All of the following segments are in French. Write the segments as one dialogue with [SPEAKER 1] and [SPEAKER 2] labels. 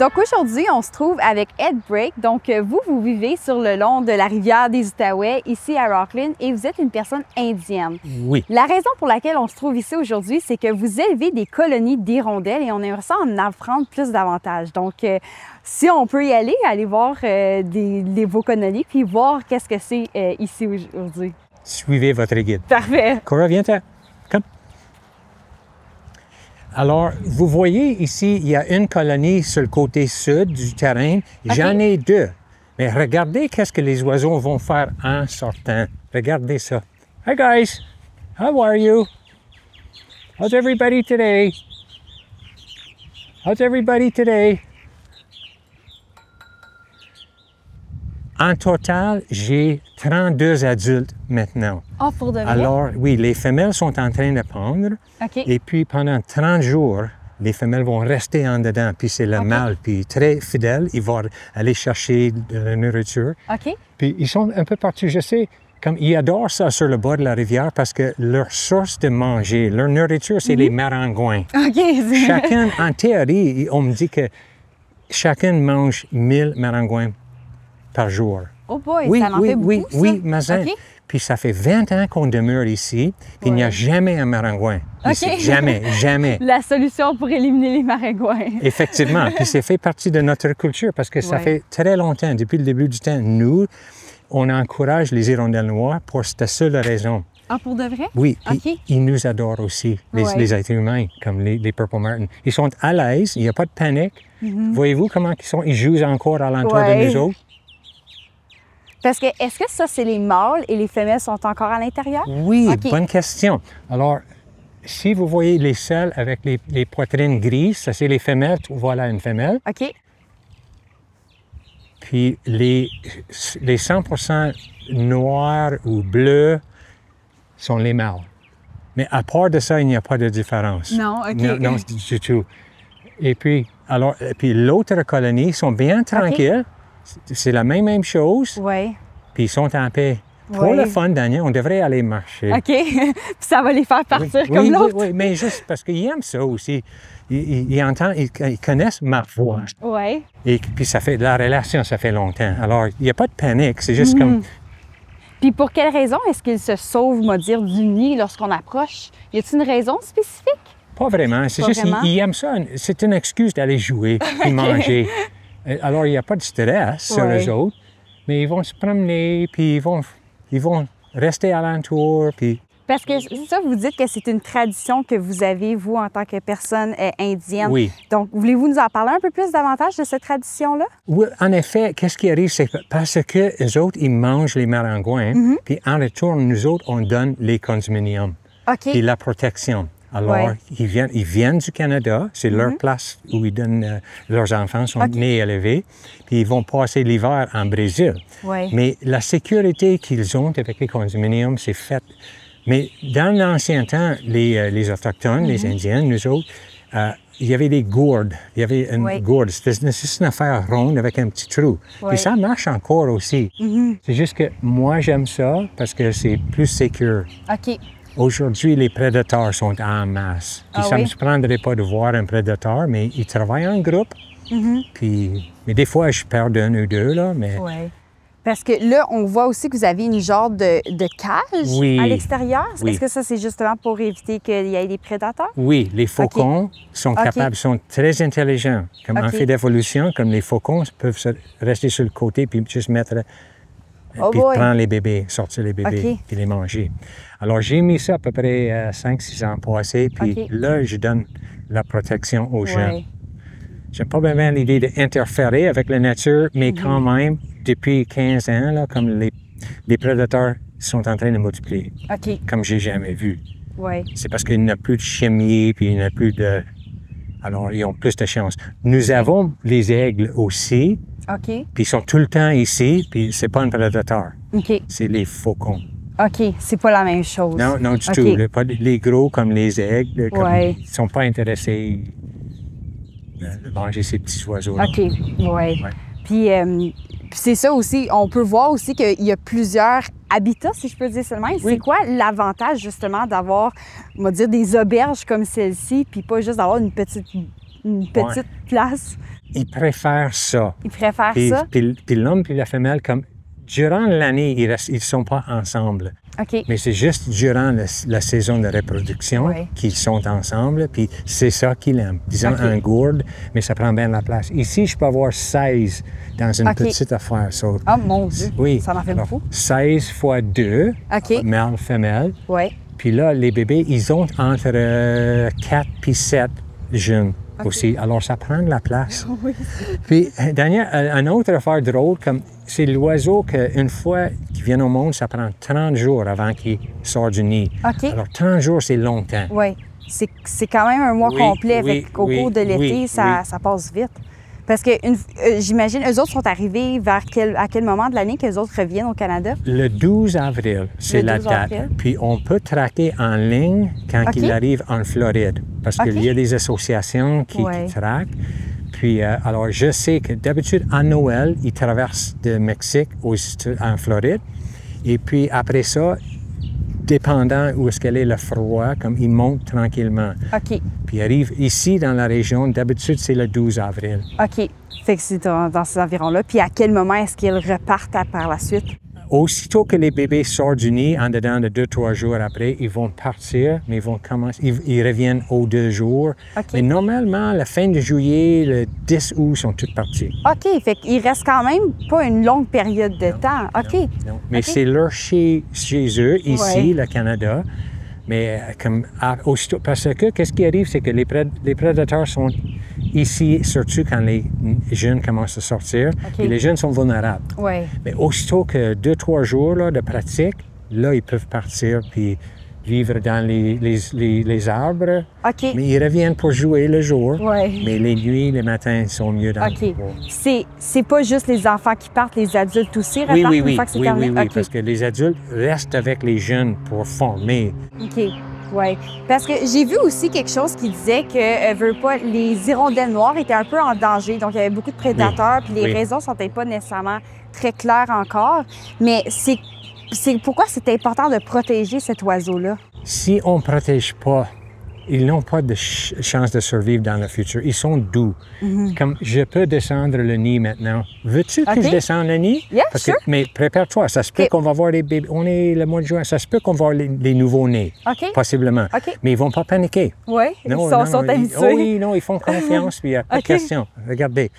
[SPEAKER 1] Donc aujourd'hui, on se trouve avec Ed Break. Donc vous vivez sur le long de la rivière des Outaouais, ici à Rockland, et vous êtes une personne indienne.
[SPEAKER 2] Oui.
[SPEAKER 1] La raison pour laquelle on se trouve ici aujourd'hui, c'est que vous élevez des colonies d'hirondelles et on aimerait ça en apprendre plus davantage. Donc si on peut y aller voir vos colonies, puis voir qu'est-ce que c'est ici aujourd'hui.
[SPEAKER 2] Suivez votre guide.
[SPEAKER 1] Parfait.
[SPEAKER 2] Cora, viens-t'en. Comme. Alors, vous voyez ici, il y a une colonie sur le côté sud du terrain. J'en ai deux. Mais regardez qu'est-ce que les oiseaux vont faire en sortant. Regardez ça. Hi guys, how are you? How's everybody today? How's everybody today? En total, j'ai 32 adultes maintenant.
[SPEAKER 1] Oh, pour de vrai?
[SPEAKER 2] Alors, oui, les femelles sont en train de pondre.
[SPEAKER 1] OK.
[SPEAKER 2] Et puis, pendant 30 jours, les femelles vont rester en dedans. Puis, c'est le mâle, puis très fidèle. Il va aller chercher de la nourriture.
[SPEAKER 1] OK.
[SPEAKER 2] Puis, ils sont un peu partout. Je sais, comme ils adorent ça sur le bord de la rivière parce que leur source de manger, leur nourriture, c'est les maringouins.
[SPEAKER 1] OK.
[SPEAKER 2] Chacun, en théorie, on me dit que chacun mange 1000 maringouins par jour.
[SPEAKER 1] Oh boy,
[SPEAKER 2] Oui,
[SPEAKER 1] ça en fait beaucoup, ça?
[SPEAKER 2] oui, Mazin.
[SPEAKER 1] OK.
[SPEAKER 2] Puis ça fait 20 ans qu'on demeure ici, puis il n'y a jamais un maringouin. Ici.
[SPEAKER 1] OK.
[SPEAKER 2] Jamais, jamais.
[SPEAKER 1] La solution pour éliminer les maringouins.
[SPEAKER 2] Effectivement. Puis c'est fait partie de notre culture parce que ça fait très longtemps, depuis le début du temps, nous, on encourage les hirondelles noires pour cette seule raison.
[SPEAKER 1] Ah, pour de vrai?
[SPEAKER 2] Oui,
[SPEAKER 1] OK.
[SPEAKER 2] ils nous adorent aussi, les êtres humains, comme les Purple Martin. Ils sont à l'aise, il n'y a pas de panique. Voyez-vous comment ils sont? Ils jouent encore alentour de nous autres.
[SPEAKER 1] Parce que, est-ce que ça, c'est les mâles et les femelles sont encore à l'intérieur?
[SPEAKER 2] Oui,
[SPEAKER 1] OK.
[SPEAKER 2] Bonne question. Alors, si vous voyez les selles avec les poitrines grises, ça c'est les femelles, voilà une femelle.
[SPEAKER 1] OK.
[SPEAKER 2] Puis les 100% noirs ou bleus sont les mâles. Mais à part de ça, il n'y a pas de différence.
[SPEAKER 1] Non, OK.
[SPEAKER 2] Non, du tout. Et puis, l'autre colonie, ils sont bien tranquilles. C'est la même chose.
[SPEAKER 1] Oui.
[SPEAKER 2] Puis ils sont en paix. Pour le fun, Daniel, on devrait aller marcher.
[SPEAKER 1] OK. Puis ça va les faire partir comme l'autre.
[SPEAKER 2] Oui, mais juste parce qu'ils aiment ça aussi. Ils connaissent ma voix.
[SPEAKER 1] Oui.
[SPEAKER 2] Et puis la relation, ça fait longtemps. Alors, il n'y a pas de panique. C'est juste comme...
[SPEAKER 1] Puis pour quelle raison est-ce qu'ils se sauvent, on va dire, du nid lorsqu'on approche? Y a-t-il une raison spécifique?
[SPEAKER 2] Pas vraiment. C'est juste qu'ils aiment ça. C'est une excuse d'aller jouer et manger. Alors, il n'y a pas de stress sur eux autres, mais ils vont se promener, puis ils vont rester alentour, puis...
[SPEAKER 1] Parce que ça, vous dites que c'est une tradition que vous avez, vous, en tant que personne indienne.
[SPEAKER 2] Oui.
[SPEAKER 1] Donc, voulez-vous nous en parler un peu plus davantage de cette tradition-là?
[SPEAKER 2] Oui, en effet, qu'est-ce qui arrive, c'est parce que les autres, ils mangent les maringouins, puis en retour, nous autres, on donne les condominiums et la protection. Alors, ils viennent du Canada, c'est leur place où ils donnent leurs enfants, sont nés et élevés, puis ils vont passer l'hiver en Brésil. Mais la sécurité qu'ils ont avec les condominiums, c'est fait. Mais dans l'ancien temps, les Autochtones, les Indiens, nous autres, il y avait des gourdes. Il y avait une gourde. C'était juste une affaire ronde avec un petit trou. Et ça marche encore aussi. C'est juste que moi, j'aime ça parce que c'est plus sécure.
[SPEAKER 1] OK.
[SPEAKER 2] Aujourd'hui, les prédateurs sont en masse. Puis ça ne me surprendrait pas de voir un prédateur, mais ils travaillent en groupe. Mais des fois, je perds d'un ou deux, là, mais...
[SPEAKER 1] Parce que là, on voit aussi que vous avez une genre de cage à l'extérieur. Est-ce que ça, c'est justement pour éviter qu'il y ait des prédateurs?
[SPEAKER 2] Oui, les faucons sont capables, sont très intelligents. Comme en fait d'évolution, comme les faucons peuvent rester sur le côté puis juste mettre... puis prendre les bébés, sortir les bébés, puis les manger. Alors, j'ai mis ça à peu près 5-6 ans passés, puis là, je donne la protection aux gens. J'aime pas bien l'idée d'interférer avec la nature, mais quand même, depuis 15 ans, là, comme les prédateurs sont en train de multiplier, comme j'ai jamais vu. C'est parce qu'il n'y a plus de chimie, puis il n'y a plus de... Alors, ils ont plus de chance. Nous avons les aigles aussi, puis ils sont tout le temps ici, puis c'est pas un prédateur. C'est les faucons.
[SPEAKER 1] OK, c'est pas la même chose.
[SPEAKER 2] Non, non, du tout. Pas les gros comme les aigles, ils ne sont pas intéressés à manger ces petits oiseaux-là.
[SPEAKER 1] OK, Puis c'est ça aussi, on peut voir aussi qu'il y a plusieurs habitats, si je peux dire seulement. C'est quoi l'avantage, justement, d'avoir, on va dire, des auberges comme celle-ci, puis pas juste d'avoir une petite une petite place.
[SPEAKER 2] Ils préfèrent ça.
[SPEAKER 1] Ils préfèrent ça?
[SPEAKER 2] Puis l'homme et la femelle, comme durant l'année, ils ne sont pas ensemble.
[SPEAKER 1] OK.
[SPEAKER 2] Mais c'est juste durant la saison de reproduction qu'ils sont ensemble, puis c'est ça qu'il aime. Disons un gourde, mais ça prend bien la place. Ici, je peux avoir 16 dans une petite affaire. So,
[SPEAKER 1] oh mon Dieu, ça m'en fait beaucoup.
[SPEAKER 2] 16 fois 2, mâle, femelle.
[SPEAKER 1] Oui.
[SPEAKER 2] Puis là, les bébés, ils ont entre 4 puis 7 jeunes. Aussi. Alors, ça prend de la place.
[SPEAKER 1] Oui.
[SPEAKER 2] Puis, Daniel, une autre affaire drôle, comme c'est l'oiseau qu'une fois qu'il vient au monde, ça prend 30 jours avant qu'il sorte du nid.
[SPEAKER 1] OK.
[SPEAKER 2] Alors, 30 jours, c'est longtemps.
[SPEAKER 1] Oui. C'est quand même un mois complet. Au cours de l'été, ça passe vite. Parce que j'imagine, eux autres sont arrivés à quel moment de l'année qu'eux autres reviennent au Canada?
[SPEAKER 2] Le 12 avril, c'est la date. Puis on peut traquer en ligne quand ils arrivent en Floride. Parce qu'il y a des associations qui traquent. Puis, alors, je sais que d'habitude, à Noël, ils traversent de Mexique en Floride. Et puis, après ça, dépendant où est-ce qu'elle est le froid, comme ils montent tranquillement.
[SPEAKER 1] OK.
[SPEAKER 2] Puis ils arrivent ici dans la région, d'habitude c'est le 12 avril.
[SPEAKER 1] OK. Fait que c'est dans ces environs-là. Puis à quel moment est-ce qu'ils repartent par la suite?
[SPEAKER 2] Aussitôt que les bébés sortent du nid, en dedans de 2-3 jours après, ils vont partir, mais ils reviennent aux 2 jours.
[SPEAKER 1] Okay.
[SPEAKER 2] Mais normalement, la fin de juillet, le 10 août, sont tous partis.
[SPEAKER 1] OK, fait qu'il reste quand même pas une longue période de temps. OK.
[SPEAKER 2] Non. Mais c'est leur chez eux, ici, le Canada. Mais aussitôt, parce que qu'est-ce qui arrive, c'est que les prédateurs sont ici, surtout quand les jeunes commencent à sortir, et les jeunes sont vulnérables.
[SPEAKER 1] Ouais.
[SPEAKER 2] Mais aussitôt que 2-3 jours là, de pratique, là, ils peuvent partir puis vivre dans les arbres.
[SPEAKER 1] OK.
[SPEAKER 2] Mais ils reviennent pour jouer le jour.
[SPEAKER 1] Ouais.
[SPEAKER 2] Mais les nuits, les matins, ils sont mieux dans le bois.
[SPEAKER 1] C'est pas juste les enfants qui partent, les adultes aussi repartent une fois que c'est terminé?
[SPEAKER 2] Oui, parce que les adultes restent avec les jeunes pour former.
[SPEAKER 1] OK. Oui. Parce que j'ai vu aussi quelque chose qui disait que les hirondelles noires étaient un peu en danger. Donc, il y avait beaucoup de prédateurs, puis les raisons ne sont pas nécessairement très claires encore. Mais pourquoi c'est important de protéger cet oiseau-là?
[SPEAKER 2] Si on ne protège pas, ils n'ont pas de chance de survivre dans le futur. Ils sont doux. Comme je peux descendre le nid maintenant. Veux-tu que je descende le nid?
[SPEAKER 1] Yeah, sure.
[SPEAKER 2] Mais prépare-toi. Ça se peut qu'on va voir les bébés. On est le mois de juin. Ça se peut qu'on va voir les nouveaux-nés. Possiblement. Mais ils ne vont pas paniquer.
[SPEAKER 1] Oui, ils sont habitués.
[SPEAKER 2] Oui, non, ils font confiance. Puis il n'y a pas de question. Regardez.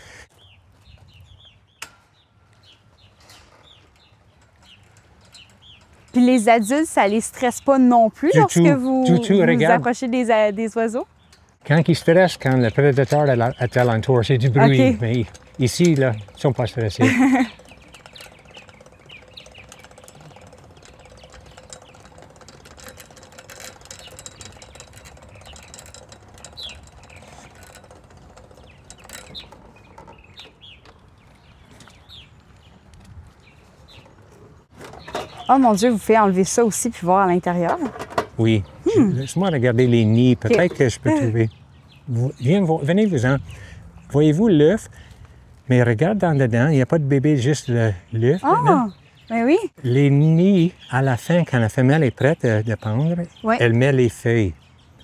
[SPEAKER 1] Puis les adultes, ça ne les stresse pas non plus lorsque vous approchez des oiseaux?
[SPEAKER 2] Quand ils stressent, quand le prédateur est alentour, c'est du bruit. Mais ici, là, ils ne sont pas stressés.
[SPEAKER 1] Oh mon Dieu, vous faites enlever ça aussi puis voir à l'intérieur?
[SPEAKER 2] Oui. Laisse-moi regarder les nids. Peut-être que je peux trouver. Venez-vous-en. Voyez-vous l'œuf? Mais regarde en dedans, il n'y a pas de bébé, juste l'œuf.
[SPEAKER 1] Ah, ben oui.
[SPEAKER 2] Les nids, à la fin, quand la femelle est prête de pondre, elle met les feuilles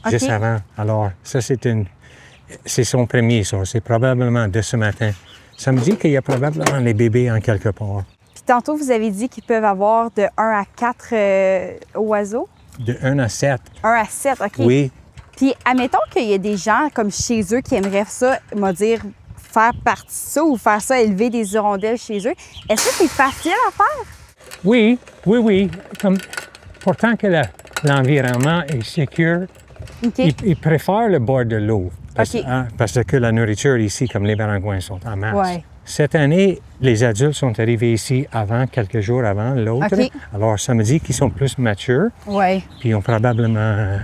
[SPEAKER 2] juste avant. Alors, ça, c'est son premier, ça. C'est probablement de ce matin. Ça me dit qu'il y a probablement les bébés en quelque part.
[SPEAKER 1] Puis tantôt, vous avez dit qu'ils peuvent avoir de 1 à 4 oiseaux?
[SPEAKER 2] De 1 à 7.
[SPEAKER 1] 1 à 7, OK.
[SPEAKER 2] Oui.
[SPEAKER 1] Puis, admettons qu'il y a des gens comme chez eux qui aimeraient ça, faire partie de ça ou faire ça, élever des hirondelles chez eux. Est-ce que c'est facile à faire?
[SPEAKER 2] Oui. Pourtant que l'environnement est sécure, ils préfèrent le bord de l'eau. Parce que la nourriture ici, comme les barangouins, sont en masse.
[SPEAKER 1] Ouais.
[SPEAKER 2] Cette année, les adultes sont arrivés ici quelques jours avant l'autre. Alors, ça me dit qu'ils sont plus matures.
[SPEAKER 1] Oui.
[SPEAKER 2] Puis ils ont probablement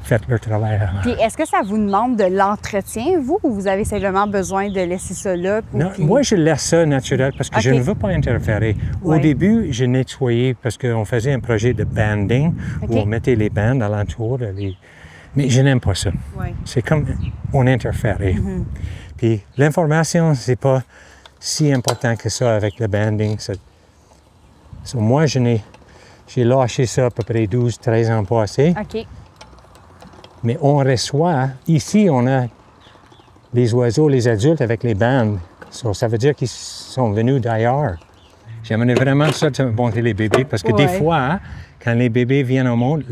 [SPEAKER 2] fait leur travail avant.
[SPEAKER 1] Puis est-ce que ça vous demande de l'entretien, vous, ou vous avez simplement besoin de laisser ça là?
[SPEAKER 2] Non, moi, je laisse ça naturel parce que je ne veux pas interférer. Au début, je nettoyais parce qu'on faisait un projet de banding où on mettait les bandes alentour. Mais je n'aime pas ça. C'est comme on interférait. Puis l'information, c'est pas si important que ça avec le banding. Moi, j'ai lâché ça à peu près 12-13 ans passés.
[SPEAKER 1] OK.
[SPEAKER 2] Mais on reçoit, ici, on a les oiseaux, les adultes avec les bandes. Ça veut dire qu'ils sont venus d'ailleurs. J'aimerais vraiment ça de monter les bébés parce que des fois, quand les bébés viennent au monde,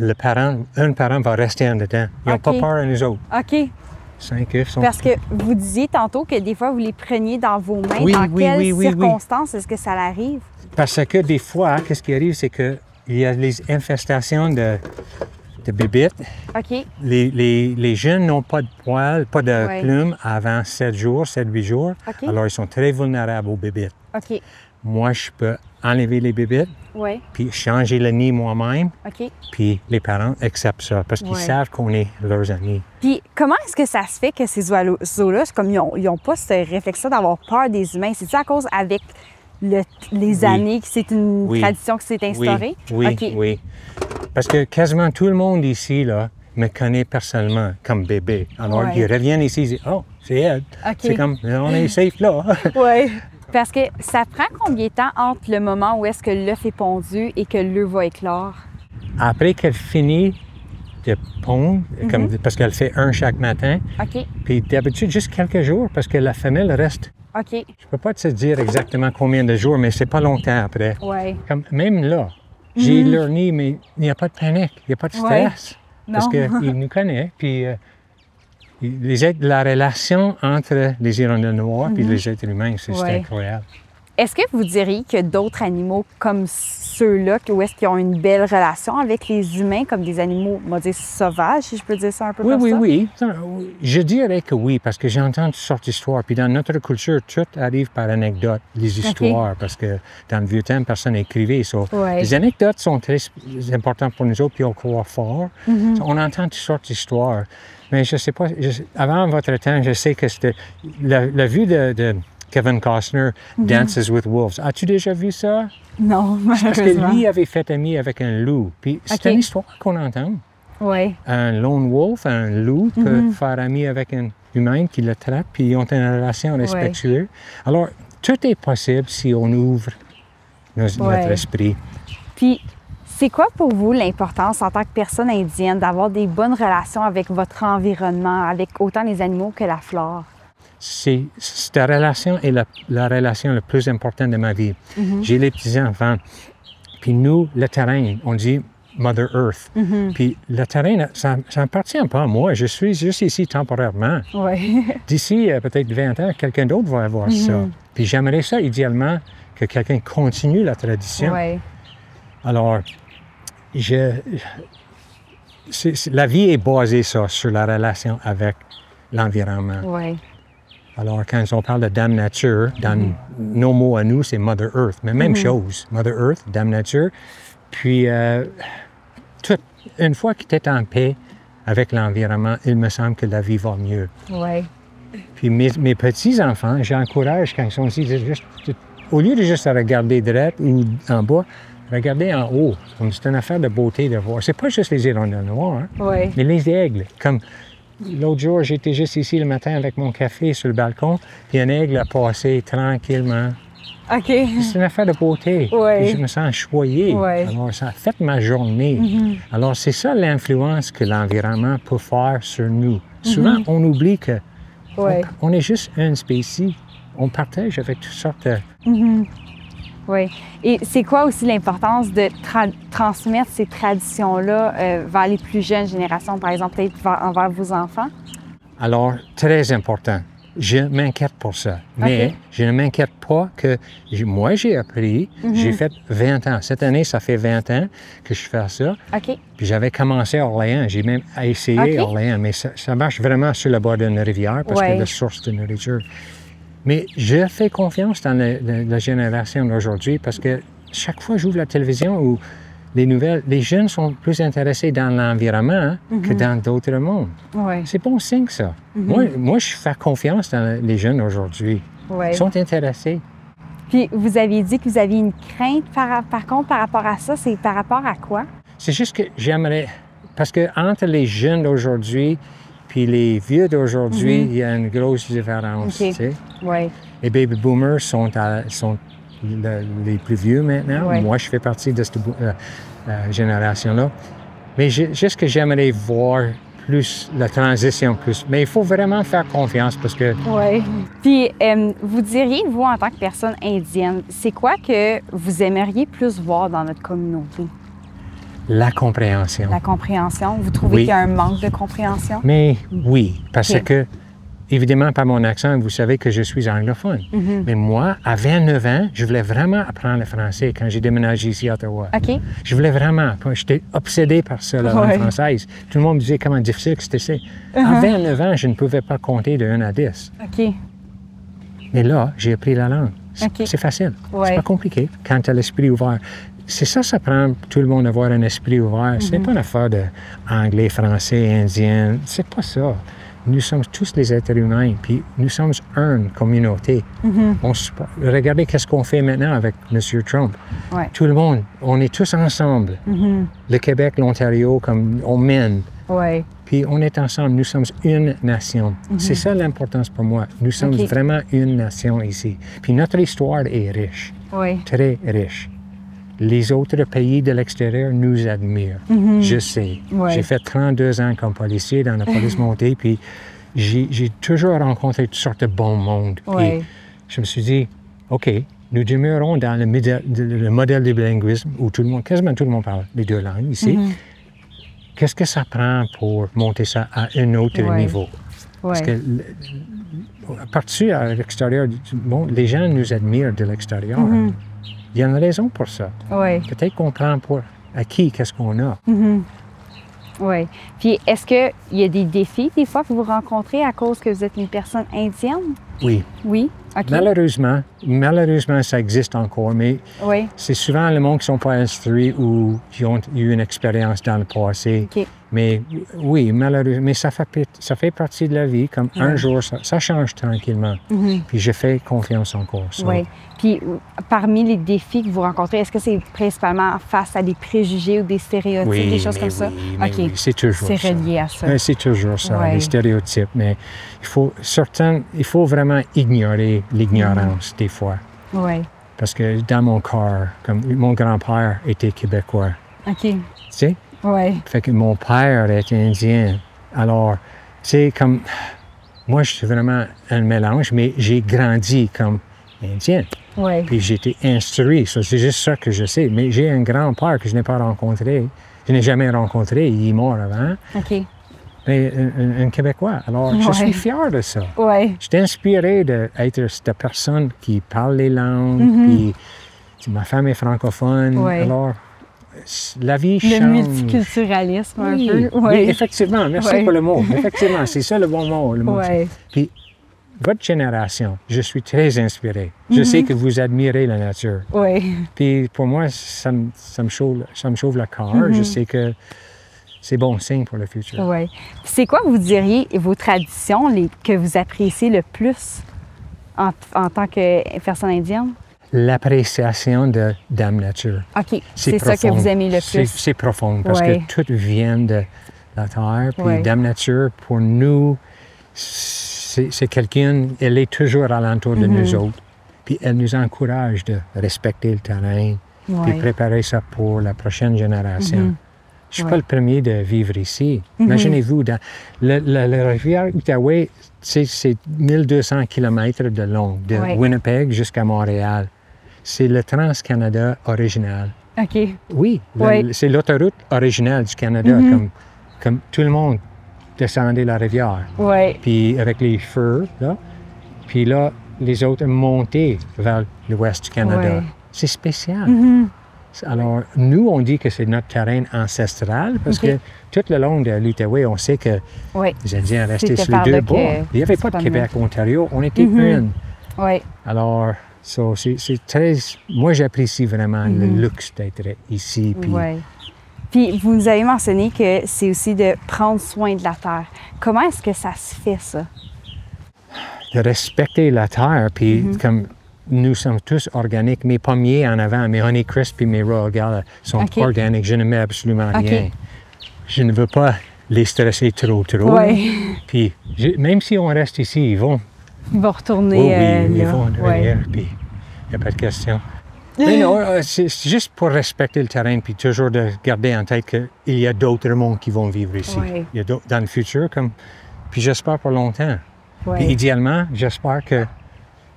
[SPEAKER 2] un parent va rester en dedans. Ils n'ont pas peur à nous autres.
[SPEAKER 1] OK.
[SPEAKER 2] 5 œufs sont...
[SPEAKER 1] Parce que vous disiez tantôt que des fois, vous les preniez dans vos mains. Dans quelles circonstances est-ce que ça arrive?
[SPEAKER 2] Parce que des fois, qu'est-ce qui arrive, c'est qu'il y a les infestations de bébites.
[SPEAKER 1] OK.
[SPEAKER 2] Les jeunes n'ont pas de poils, pas de plumes avant 7-8 jours.
[SPEAKER 1] Okay.
[SPEAKER 2] Alors, ils sont très vulnérables aux bébites.
[SPEAKER 1] OK.
[SPEAKER 2] Moi, je peux enlever les bébites, puis changer le nid moi-même, puis les parents acceptent ça parce qu'ils savent qu'on est leurs amis.
[SPEAKER 1] Puis comment est-ce que ça se fait que ces oiseaux-là, comme ils n'ont pas ce réflexe-là d'avoir peur des humains? C'est-tu à cause avec les années que c'est une tradition qui s'est instaurée?
[SPEAKER 2] Oui. Parce que quasiment tout le monde ici, là, me connaît personnellement comme bébé. Alors, ils reviennent ici, ils disent « Oh, c'est Ed. C'est comme, on est safe là.
[SPEAKER 1] Oui. Parce que ça prend combien de temps entre le moment où est-ce que l'œuf est pondu et que l'œuf va éclore? Après
[SPEAKER 2] qu'elle finit de pondre, parce qu'elle fait un chaque matin, puis d'habitude juste quelques jours, parce que la femelle reste. Je ne peux pas te dire exactement combien de jours, mais c'est pas longtemps après. Comme, même là, j'ai leur nid, mais il n'y a pas de panique, il n'y a pas de stress. Parce qu'ils nous connaissent, puis... la relation entre les hirondelles noires et les êtres humains, c'est incroyable.
[SPEAKER 1] Est-ce que vous diriez qu'il y a d'autres animaux comme ceux-là, où est-ce qu'ils ont une belle relation avec les humains, comme des animaux, on va dire, sauvages, si je peux dire ça un peu comme ça?
[SPEAKER 2] Oui. Je dirais que oui, parce que j'entends toutes sortes d'histoires. Puis dans notre culture, tout arrive par anecdotes, les histoires, parce que dans le vieux temps, personne n'écrivait. Les anecdotes sont très importantes pour nous autres, puis on croit fort. On entend toutes sortes d'histoires. Mais je ne sais pas, avant votre temps, je sais que c'était la vue de Kevin Costner, Dances with Wolves. As-tu déjà vu ça?
[SPEAKER 1] Non, malheureusement.
[SPEAKER 2] Parce que lui avait fait ami avec un loup. Puis c'est une histoire qu'on entend. Un lone wolf, un loup, peut faire ami avec un humain qui le traite, puis ils ont une relation respectueuse. Alors, tout est possible si on ouvre notre esprit.
[SPEAKER 1] Puis, c'est quoi pour vous l'importance en tant que personne indienne d'avoir des bonnes relations avec votre environnement, avec autant les animaux que la flore?
[SPEAKER 2] Cette relation est la relation la plus importante de ma vie. J'ai les petits-enfants, puis nous, le terrain, on dit Mother Earth. Puis le terrain, ça n'appartient pas à moi. Je suis juste ici temporairement. D'ici peut-être 20 ans, quelqu'un d'autre va avoir ça. Puis j'aimerais ça, idéalement, que quelqu'un continue la tradition. Alors, la vie est basée sur la relation avec l'environnement. Alors, quand on parle de Dame Nature, dans nos mots à nous, c'est Mother Earth. Mais même chose, Mother Earth, Dame Nature. Puis, une fois que tu es en paix avec l'environnement, il me semble que la vie va mieux. Puis mes petits-enfants, j'encourage quand ils sont ici, au lieu de juste regarder droite ou en bas, regardez en haut. C'est une affaire de beauté de voir. C'est pas juste les hirondelles noires, mais les aigles. Comme l'autre jour, j'étais juste ici le matin avec mon café sur le balcon, puis un aigle a passé tranquillement. C'est une affaire de beauté. Je me sens choyé. Alors, ça a fait ma journée. Alors, c'est ça l'influence que l'environnement peut faire sur nous. Souvent, on oublie que on est juste une spécie. On partage avec toutes sortes de...
[SPEAKER 1] Et c'est quoi aussi l'importance de transmettre ces traditions-là vers les plus jeunes générations, par exemple, peut-être envers vos enfants?
[SPEAKER 2] Alors, très important. Je m'inquiète pour ça. Mais je ne m'inquiète pas que moi, j'ai appris, j'ai fait 20 ans. Cette année, ça fait 20 ans que je fais ça. Puis j'avais commencé à Orléans. J'ai même essayé Orléans, mais ça marche vraiment sur le bord d'une rivière parce que c'est la source de nourriture. Mais je fais confiance dans la génération d'aujourd'hui parce que chaque fois que j'ouvre la télévision ou les nouvelles, les jeunes sont plus intéressés dans l'environnement que dans d'autres mondes. C'est bon signe, ça. Moi, je fais confiance dans les jeunes aujourd'hui. Ils sont intéressés.
[SPEAKER 1] Puis, vous aviez dit que vous aviez une crainte, par contre, par rapport à ça. C'est par rapport à quoi?
[SPEAKER 2] C'est juste que j'aimerais... Parce que entre les jeunes d'aujourd'hui puis les vieux d'aujourd'hui, il y a une grosse différence. Tu sais? Les baby boomers sont les plus vieux maintenant. Moi, je fais partie de cette génération-là. Mais juste que j'aimerais voir plus la transition plus. Mais il faut vraiment faire confiance parce que...
[SPEAKER 1] Oui. Puis, vous diriez, vous, en tant que personne indienne, c'est quoi que vous aimeriez plus voir dans notre communauté?
[SPEAKER 2] La compréhension.
[SPEAKER 1] La compréhension? Vous trouvez qu'il y a un manque de compréhension?
[SPEAKER 2] Mais oui, parce que, évidemment, par mon accent, vous savez que je suis anglophone. Mais moi, à 29 ans, je voulais vraiment apprendre le français quand j'ai déménagé ici à Ottawa.
[SPEAKER 1] OK.
[SPEAKER 2] Je voulais vraiment. J'étais obsédé par ça, la langue française. Tout le monde me disait comment difficile que c'était. À 29 ans, je ne pouvais pas compter de 1 à 10.
[SPEAKER 1] OK.
[SPEAKER 2] Mais là, j'ai appris la langue. C'est facile. C'est pas compliqué quand tu as l'esprit ouvert. C'est ça, ça prend tout le monde d'avoir un esprit ouvert. C'est pas une affaire d'anglais, français, indien. C'est pas ça. Nous sommes tous des êtres humains, puis nous sommes une communauté. Regardez qu'est-ce qu'on fait maintenant avec M. Trump. Tout le monde, on est tous ensemble. Le Québec, l'Ontario, comme on mène. Puis on est ensemble, nous sommes une nation. C'est ça l'importance pour moi. Nous sommes vraiment une nation ici. Puis notre histoire est riche, très riche. Les autres pays de l'extérieur nous admirent. Je sais. J'ai fait 32 ans comme policier dans la police montée, puis j'ai toujours rencontré toutes sortes de bons mondes. Puis je me suis dit, OK, nous demeurons dans le modèle du bilinguisme où quasiment tout le monde parle les deux langues ici. Qu'est-ce que ça prend pour monter ça à un autre niveau? Parce que partout à l'extérieur, les gens nous admirent de l'extérieur. Il y a une raison pour ça. Peut-être qu'on prend pour acquis qu'est-ce qu'on a.
[SPEAKER 1] Oui. Puis, est-ce qu'il y a des défis, des fois, que vous rencontrez à cause que vous êtes une personne indienne?
[SPEAKER 2] Oui.
[SPEAKER 1] Oui? OK.
[SPEAKER 2] Malheureusement, ça existe encore, mais c'est souvent le monde qui ne sont pas instruits ou qui ont eu une expérience dans le passé. Mais oui, malheureusement, mais ça fait partie de la vie. Comme un jour, ça change tranquillement. Puis je fais confiance encore.
[SPEAKER 1] Oui. Puis parmi les défis que vous rencontrez, est-ce que c'est principalement face à des préjugés ou des stéréotypes, des choses comme ça?
[SPEAKER 2] Oui, c'est toujours ça.
[SPEAKER 1] C'est relié à ça.
[SPEAKER 2] C'est toujours ça, les stéréotypes. Mais il faut vraiment ignorer l'ignorance des fois. Parce que dans mon corps, comme mon grand-père était québécois. Tu sais? Fait que mon père est indien. Alors, c'est comme... Moi, je suis vraiment un mélange, mais j'ai grandi comme indien. Puis j'ai été instruit. C'est juste ça que je sais. Mais j'ai un grand-père que je n'ai pas rencontré. Je n'ai jamais rencontré. Il est mort avant. Mais un Québécois. Alors, je suis fier de ça. J'étais inspiré d'être cette personne qui parle les langues. Puis ma femme est francophone. Alors... La vie change.
[SPEAKER 1] Le multiculturalisme, un peu.
[SPEAKER 2] Oui, effectivement. Merci pour le mot. Effectivement, c'est ça le bon mot. Puis, votre génération, je suis très inspiré. Je sais que vous admirez la nature. Puis, pour moi, ça me chauffe le cœur. Je sais que c'est bon signe pour le futur.
[SPEAKER 1] C'est quoi, vous diriez, vos traditions que vous appréciez le plus en tant que personne indienne?
[SPEAKER 2] L'appréciation de Dame Nature.
[SPEAKER 1] C'est ça que vous aimez le plus.
[SPEAKER 2] C'est profond parce que tout vient de la terre. Puis Dame Nature, pour nous, c'est quelqu'un, elle est toujours alentour de nous autres. Puis elle nous encourage de respecter le terrain, puis préparer ça pour la prochaine génération. Je ne suis pas le premier de vivre ici. Imaginez-vous, dans la rivière Outaouais, c'est 1200 km de long, de Winnipeg jusqu'à Montréal. C'est le Trans-Canada original. Oui, c'est l'autoroute originale du Canada, comme tout le monde descendait la rivière. Puis avec les feux, là. Puis là, les autres montaient vers l'ouest du Canada. C'est spécial. Alors, nous, on dit que c'est notre terrain ancestral parce que tout le long de l'Outaouais, on sait que les Indiens restaient sur les deux bords. Il n'y avait pas de Québec, Ontario, on était une. Alors, c'est très... Moi, j'apprécie vraiment le luxe d'être ici.
[SPEAKER 1] Puis, vous nous avez mentionné que c'est aussi de prendre soin de la terre. Comment est-ce que ça se fait, ça?
[SPEAKER 2] De respecter la terre, puis comme... Nous sommes tous organiques. Mes pommiers en avant, mes Honeycrisp et mes Royal Gala sont organiques. Je ne mets absolument rien. Je ne veux pas les stresser trop. Puis, même si on reste ici, ils vont
[SPEAKER 1] retourner
[SPEAKER 2] ils vont derrière, puis il n'y a pas de question. Mais non, c'est juste pour respecter le terrain, puis toujours de garder en tête qu'il y a d'autres mondes qui vont vivre ici.
[SPEAKER 1] Oui.
[SPEAKER 2] Il y a dans le futur, puis j'espère pour longtemps.
[SPEAKER 1] Oui.
[SPEAKER 2] Puis idéalement, j'espère que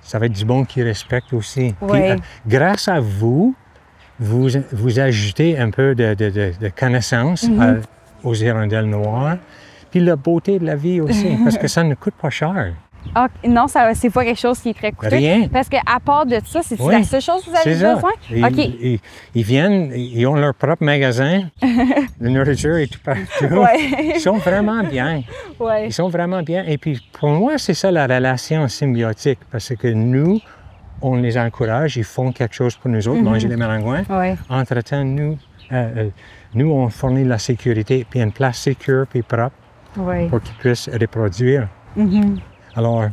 [SPEAKER 2] ça va être du monde qui respecte aussi.
[SPEAKER 1] Oui.
[SPEAKER 2] Puis, grâce à vous, vous ajoutez un peu de connaissances aux hirondelles noires, puis la beauté de la vie aussi, parce que ça ne coûte pas cher.
[SPEAKER 1] Ah, non, c'est pas quelque chose qui est très coûteux.
[SPEAKER 2] Rien.
[SPEAKER 1] Parce qu'à part de ça, c'est la seule chose que vous avez besoin?
[SPEAKER 2] Ils viennent, ils ont leur propre magasin, la nourriture est tout partout. Ils sont vraiment bien. Ils sont vraiment bien. Et puis, pour moi, c'est ça la relation symbiotique, parce que nous, on les encourage, ils font quelque chose pour nous autres, manger les maringouins. Entre-temps, nous, on fournit la sécurité, puis une place sécure puis propre pour qu'ils puissent reproduire. Alors,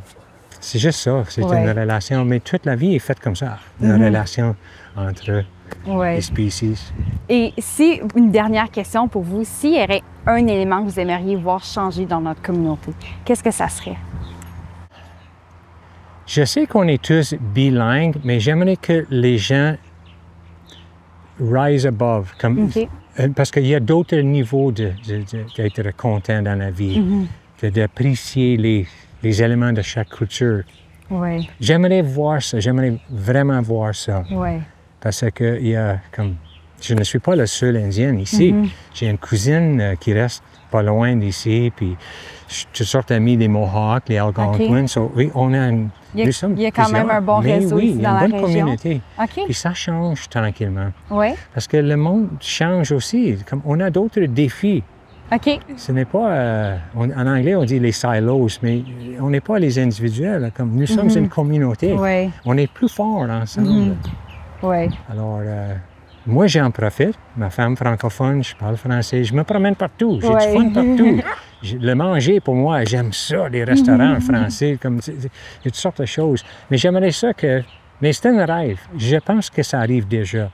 [SPEAKER 2] c'est juste ça, c'est une relation, mais toute la vie est faite comme ça, une relation entre les species.
[SPEAKER 1] Et si, une dernière question pour vous, s'il y aurait un élément que vous aimeriez voir changer dans notre communauté, qu'est-ce que ça serait?
[SPEAKER 2] Je sais qu'on est tous bilingues, mais j'aimerais que les gens rise above, parce qu'il y a d'autres niveaux d'être content dans la vie, que d'apprécier les éléments de chaque culture. J'aimerais voir ça, j'aimerais vraiment voir ça. Parce que je ne suis pas la seule Indienne ici. J'ai une cousine qui reste pas loin d'ici, puis toutes sortes d'amis des Mohawks, les Algonquins. Oui, on a
[SPEAKER 1] il y a quand même un bon réseau ici dans la région.
[SPEAKER 2] Oui, il y a une bonne communauté. Puis ça change tranquillement. Parce que le monde change aussi. Comme on a d'autres défis. Ce n'est pas, en anglais, on dit les silos, mais on n'est pas les individuels. Comme nous sommes une communauté. On est plus forts ensemble. Alors, moi, j'en profite. Ma femme francophone, je parle français, je me promène partout. J'ai du fun partout. Le manger, pour moi, j'aime ça, les restaurants français. Il y a toutes sortes de choses. Mais j'aimerais ça que... Mais c'est un rêve. Je pense que ça arrive déjà.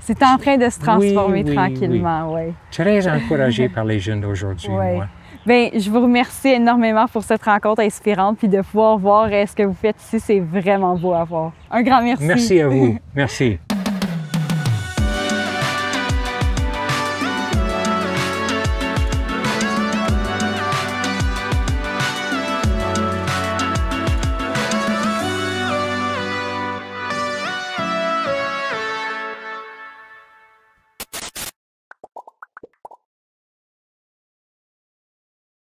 [SPEAKER 1] C'est en train de se transformer tranquillement.
[SPEAKER 2] Très encouragé par les jeunes d'aujourd'hui, moi.
[SPEAKER 1] Bien, je vous remercie énormément pour cette rencontre inspirante, puis de pouvoir voir ce que vous faites ici. C'est vraiment beau à voir. Un grand merci.
[SPEAKER 2] Merci à vous. Merci.